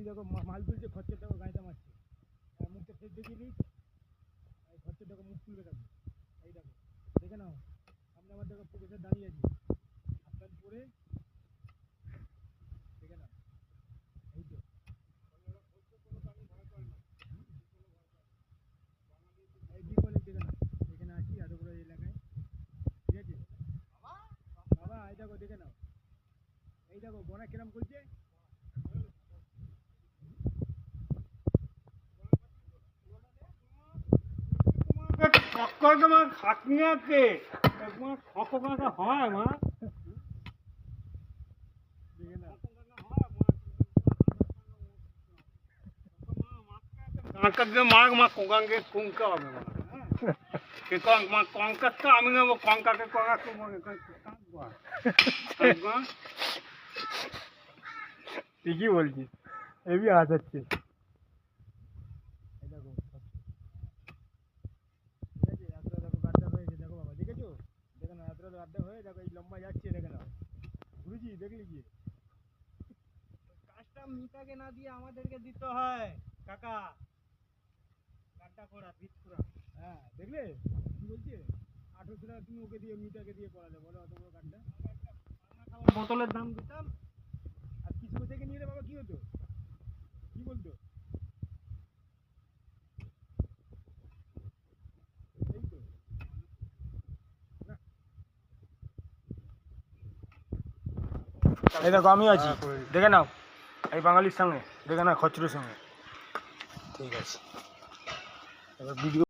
বাঙালি দেখো মাল তুলছে, খরচের টাকা গাঁইটা মারছে, মুখটা ফেস দেখিয়ে দিই, খরচের টাকা মুখ তুলবে দেখো, এই দেখো দেখে নাও সামনে আমার দেখো প্রফেসর দাঁড়িয়ে আছে, হাত পরে দেখে নাও, এই তো এই বি কলেজ দেখে নাও, এখানে আছি এতগুলো এলাকায়, ঠিক আছে বাবা, এই দেখো দেখে নাও, এই দেখো বোনা কিরম করছে, তোমার খাটনি আছে তোমার খকা হয় মা দেখে নাও কাঁকা দিয়ে মার মা কোকাঙ্গে কুঙ্কা হবে মা কে কং মা কঙ্কাটা আমি নেবো কঙ্কাকে কঙ্কাকে মনে ঠিকই বলছিস, এবি হাসাচ্ছে, এই দেখো ঠিক আছে, এতটা দেখো গাড্ডা হয়েছে, দেখো বাবা দেখেছো, দেখে নাও এতটা গাড্ডা হয়ে দেখো এই লম্বা যাচ্ছে, দেখে নাও গুরুজি দেখলি কি কাজটা মিতাকে না দিয়ে আমাদেরকে দিতে হয় কাকা, গাড্ডা করা পিচ করা। হ্যাঁ দেখলে কি বলছে, 1800 টাকা তুমি ওকে দিয়ে মিটাকে দিয়ে করালে বলো, অত বড় গাড্ডা, বোতলের দাম দিতাম, আর কিসমে থেকে নিয়ে বাবা কি হতো, কি বলতো, এই তো না, এই দেখো আমি আছি, দেখে নাও এই বাঙালির সঙ্গে, দেখে নাও খচ্চরের সঙ্গে, ঠিক আছে এবার ভিডিও